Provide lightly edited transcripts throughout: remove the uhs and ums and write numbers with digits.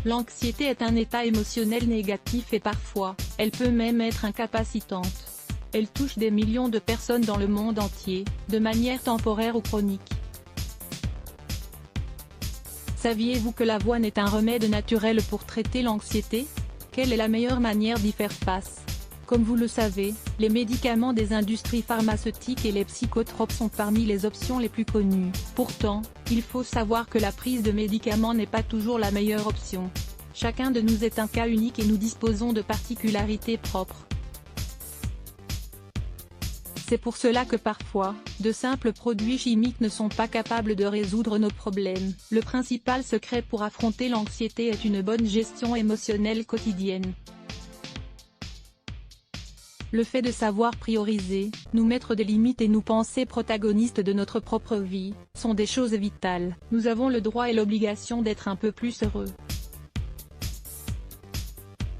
L'anxiété est un état émotionnel négatif et parfois, elle peut même être incapacitante. Elle touche des millions de personnes dans le monde entier, de manière temporaire ou chronique. Saviez-vous que l'avoine est un remède naturel pour traiter l'anxiété? Quelle est la meilleure manière d'y faire face? Comme vous le savez, les médicaments des industries pharmaceutiques et les psychotropes sont parmi les options les plus connues. Pourtant, il faut savoir que la prise de médicaments n'est pas toujours la meilleure option. Chacun de nous est un cas unique et nous disposons de particularités propres. C'est pour cela que parfois, de simples produits chimiques ne sont pas capables de résoudre nos problèmes. Le principal secret pour affronter l'anxiété est une bonne gestion émotionnelle quotidienne. Le fait de savoir prioriser, nous mettre des limites et nous penser protagonistes de notre propre vie, sont des choses vitales. Nous avons le droit et l'obligation d'être un peu plus heureux.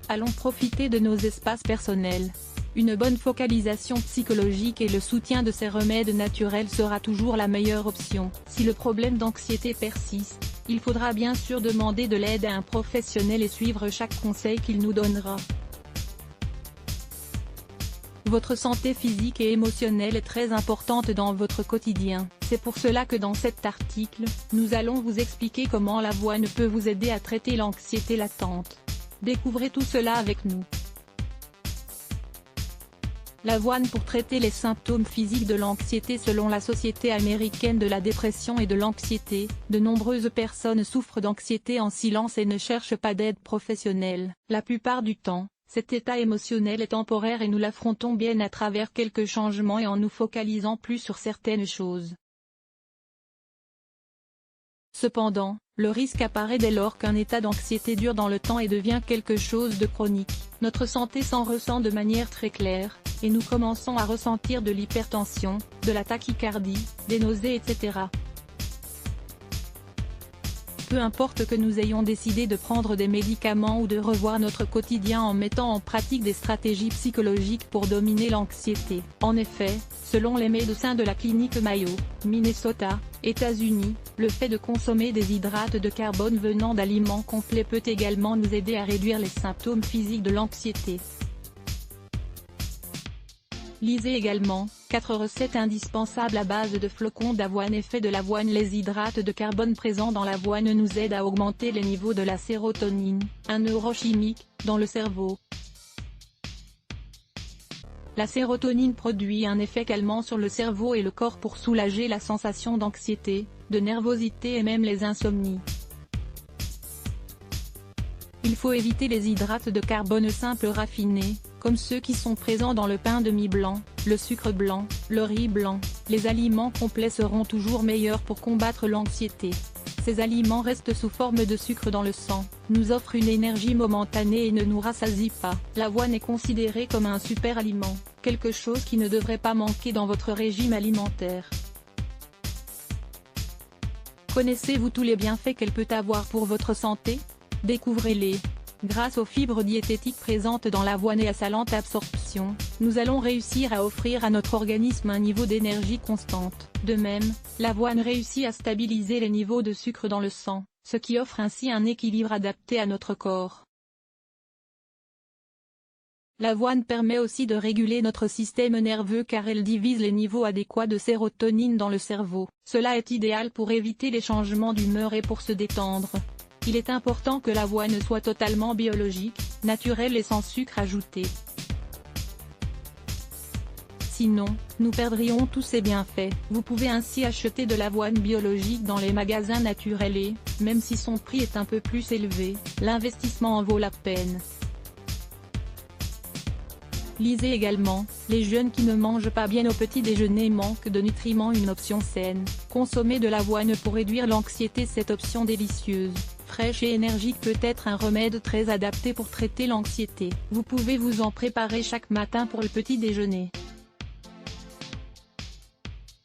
Allons profiter de nos espaces personnels. Une bonne focalisation psychologique et le soutien de ces remèdes naturels sera toujours la meilleure option. Si le problème d'anxiété persiste, il faudra bien sûr demander de l'aide à un professionnel et suivre chaque conseil qu'il nous donnera. Votre santé physique et émotionnelle est très importante dans votre quotidien. C'est pour cela que dans cet article, nous allons vous expliquer comment l'avoine peut vous aider à traiter l'anxiété latente. Découvrez tout cela avec nous. L'avoine pour traiter les symptômes physiques de l'anxiété. Selon la Société américaine de la dépression et de l'anxiété, de nombreuses personnes souffrent d'anxiété en silence et ne cherchent pas d'aide professionnelle. La plupart du temps, cet état émotionnel est temporaire et nous l'affrontons bien à travers quelques changements et en nous focalisant plus sur certaines choses. Cependant, le risque apparaît dès lors qu'un état d'anxiété dure dans le temps et devient quelque chose de chronique. Notre santé s'en ressent de manière très claire, et nous commençons à ressentir de l'hypertension, de la tachycardie, des nausées etc. Peu importe que nous ayons décidé de prendre des médicaments ou de revoir notre quotidien en mettant en pratique des stratégies psychologiques pour dominer l'anxiété. En effet, selon les médecins de la clinique Mayo, Minnesota, États-Unis, le fait de consommer des hydrates de carbone venant d'aliments complets peut également nous aider à réduire les symptômes physiques de l'anxiété. Lisez également, 4 recettes indispensables à base de flocons d'avoine. Effet de l'avoine. Les hydrates de carbone présents dans l'avoine nous aident à augmenter les niveaux de la sérotonine, un neurochimique, dans le cerveau. La sérotonine produit un effet calmant sur le cerveau et le corps pour soulager la sensation d'anxiété, de nervosité et même les insomnies. Il faut éviter les hydrates de carbone simples raffinés, comme ceux qui sont présents dans le pain de mie blanc, le sucre blanc, le riz blanc. Les aliments complets seront toujours meilleurs pour combattre l'anxiété. Ces aliments restent sous forme de sucre dans le sang, nous offrent une énergie momentanée et ne nous rassasient pas. L'avoine est considérée comme un super aliment, quelque chose qui ne devrait pas manquer dans votre régime alimentaire. Connaissez-vous tous les bienfaits qu'elle peut avoir pour votre santé? Découvrez-les. Grâce aux fibres diététiques présentes dans l'avoine et à sa lente absorption, nous allons réussir à offrir à notre organisme un niveau d'énergie constante. De même, l'avoine réussit à stabiliser les niveaux de sucre dans le sang, ce qui offre ainsi un équilibre adapté à notre corps. L'avoine permet aussi de réguler notre système nerveux car elle divise les niveaux adéquats de sérotonine dans le cerveau. Cela est idéal pour éviter les changements d'humeur et pour se détendre. Il est important que l'avoine soit totalement biologique, naturelle et sans sucre ajouté. Sinon, nous perdrions tous ses bienfaits. Vous pouvez ainsi acheter de l'avoine biologique dans les magasins naturels et, même si son prix est un peu plus élevé, l'investissement en vaut la peine. Lisez également, les jeunes qui ne mangent pas bien au petit déjeuner manquent de nutriments. Une option saine. Consommer de l'avoine pour réduire l'anxiété. Cette option délicieuse, fraîche et énergique peut être un remède très adapté pour traiter l'anxiété. Vous pouvez vous en préparer chaque matin pour le petit déjeuner.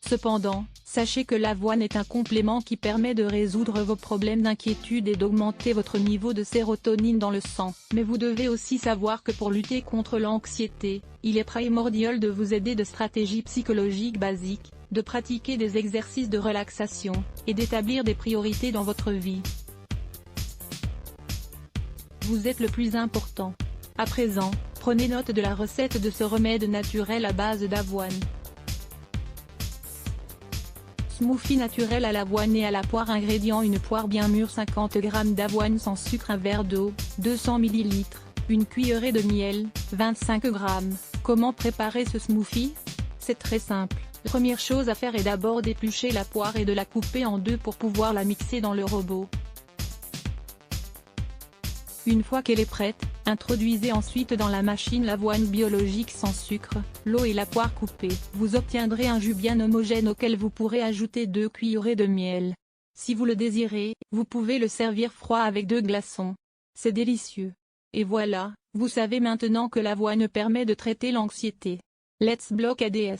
Cependant, sachez que l'avoine est un complément qui permet de résoudre vos problèmes d'inquiétude et d'augmenter votre niveau de sérotonine dans le sang. Mais vous devez aussi savoir que pour lutter contre l'anxiété, il est primordial de vous aider de stratégies psychologiques basiques, de pratiquer des exercices de relaxation, et d'établir des priorités dans votre vie. Vous êtes le plus important. À présent, prenez note de la recette de ce remède naturel à base d'avoine. Smoothie naturel à l'avoine et à la poire. Ingrédients: une poire bien mûre, 50 g d'avoine sans sucre, un verre d'eau, 200 ml, une cuillerée de miel, 25 g. Comment préparer ce smoothie? C'est très simple. La première chose à faire est d'abord d'éplucher la poire et de la couper en deux pour pouvoir la mixer dans le robot. Une fois qu'elle est prête, introduisez ensuite dans la machine l'avoine biologique sans sucre, l'eau et la poire coupée. Vous obtiendrez un jus bien homogène auquel vous pourrez ajouter 2 cuillerées de miel. Si vous le désirez, vous pouvez le servir froid avec 2 glaçons. C'est délicieux. Et voilà, vous savez maintenant que l'avoine permet de traiter l'anxiété. Let's block ADS.